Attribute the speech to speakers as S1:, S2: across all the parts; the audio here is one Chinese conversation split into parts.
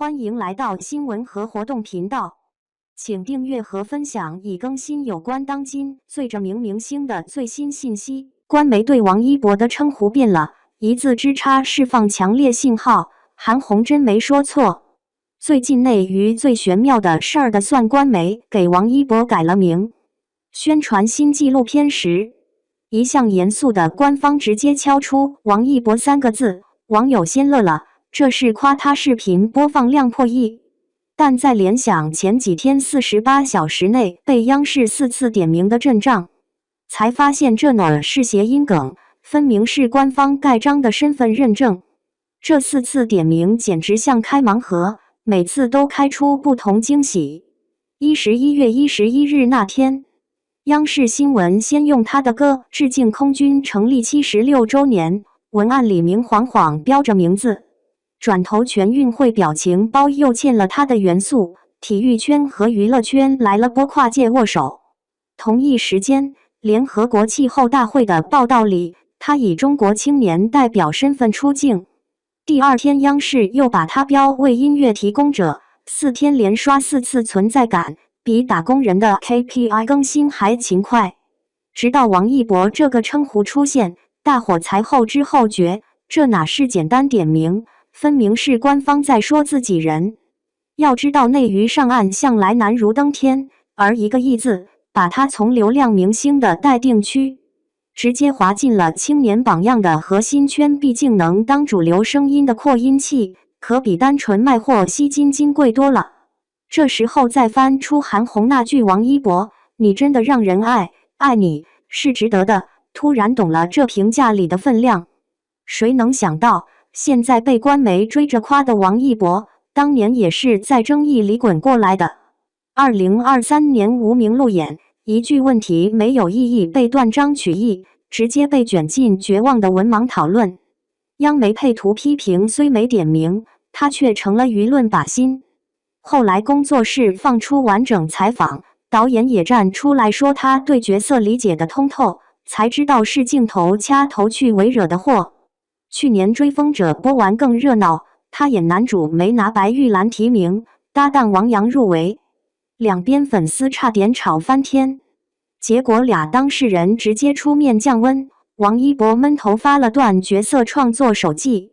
S1: 欢迎来到新闻和活动频道，请订阅和分享已更新有关当今最着名明星的最新信息。官媒对王一博的称呼变了，一字之差释放强烈信号，韩红真没说错。最近内娱最玄妙的事儿的算官媒给王一博改了名。宣传新纪录片时，一向严肃的官方直接敲出王一博3个字，网友先乐了。这是夸他视频播放量破亿，但在联想前几天48小时内被央视4次点名的阵仗，才发现这哪儿是谐音梗，分明是官方盖章的身份认证。这4次点名简直像开盲盒，每次都开出不同惊喜。11月11日那天，央视新闻先用他的歌致敬空军成立76周年，文案里明晃晃标着名字。转头全运会表情包又欠了他的元素，体育圈和娱乐圈来了波跨界握手。同一时间，联合国气候大会的报道里，他以中国青年代表身份出镜。第二天，央视又把他标为音乐提供者，4天连刷4次存在感，比打工人的 KPI 更新还勤快。直到王一博这个称呼出现，大伙才后知后觉，这哪是简单点名，分明是官方在说自己人。要知道内娱上岸向来难如登天，而1个亿字把他从流量明星的待定区直接滑进了青年榜样的核心圈，毕竟能当主流声音的扩音器，可比单纯卖货吸金金贵多了。这时候再翻出韩红那句王一博，你真的让人爱，爱你是值得的，突然懂了这评价里的分量。谁能想到现在被官媒追着夸的王一博，当年也是在争议里滚过来的。2023年无名路演，一句问题没有意义被断章取义，直接被卷进绝望的文盲讨论。央媒配图批评虽没点名，他却成了舆论靶心。后来工作室放出完整采访，导演也站出来说他对角色理解的通透，才知道是镜头掐头去尾惹的祸。去年追风者播完更热闹，他演男主没拿白玉兰提名，搭档王阳入围，两边粉丝差点吵翻天。结果俩当事人直接出面降温，王一博闷头发了段角色创作手记，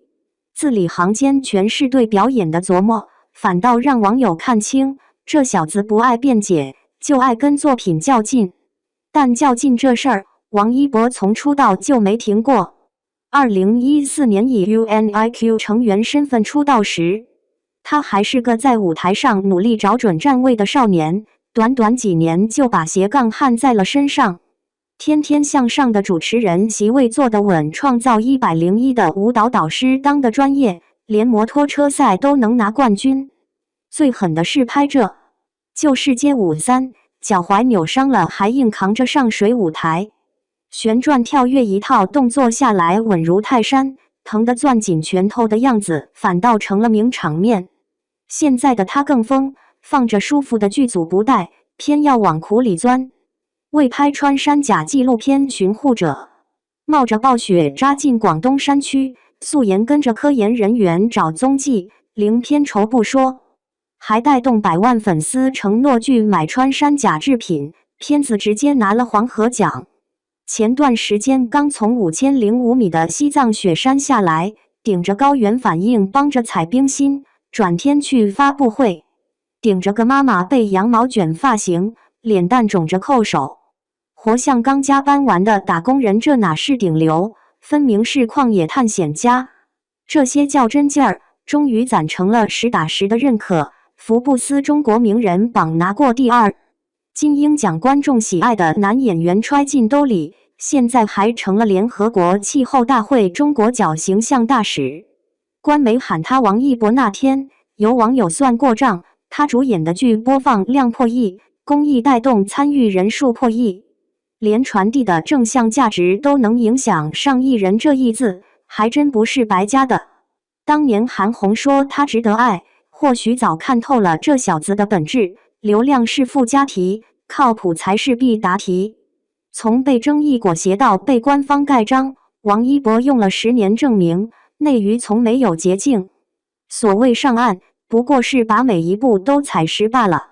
S1: 字里行间全是对表演的琢磨，反倒让网友看清，这小子不爱辩解，就爱跟作品较劲。但较劲这事儿，王一博从出道就没停过。2014年以 UNIQ 成员身份出道时，他还是个在舞台上努力找准站位的少年，短短几年就把斜杠焊在了身上。天天向上的主持人席位坐得稳，创造101的舞蹈导师当得专业，连摩托车赛都能拿冠军。最狠的是拍这就是街舞3，脚踝扭伤了还硬扛着上水舞台。旋转跳跃一套动作下来稳如泰山，疼得攥紧拳头的样子反倒成了名场面。现在的他更疯，放着舒服的剧组不带，偏要往苦里钻。为拍穿山甲纪录片《寻护者》，冒着暴雪扎进广东山区，素颜跟着科研人员找踪迹，零片酬不说，还带动百万粉丝承诺拒买穿山甲制品，片子直接拿了黄河奖。前段时间刚从5005米的西藏雪山下来，顶着高原反应帮着采冰芯，转天去发布会，顶着个妈妈被羊毛卷发型，脸蛋肿着扣手，活像刚加班完的打工人，这哪是顶流，分明是旷野探险家。这些较真劲儿，终于攒成了实打实的认可，福布斯中国名人榜拿过第2，金鹰奖观众喜爱的男演员揣进兜里，现在还成了联合国气候大会中国角形象大使。官媒喊他王一博那天，有网友算过账，他主演的剧播放量破亿，公益带动参与人数破亿，连传递的正向价值都能影响上亿人，这一字还真不是白加的。当年韩红说他值得爱，或许早看透了这小子的本质，流量是附加题，靠谱才是必答题。从被争议裹挟到被官方盖章，王一博用了10年证明，内娱从没有捷径。所谓上岸，不过是把每一步都踩实罢了。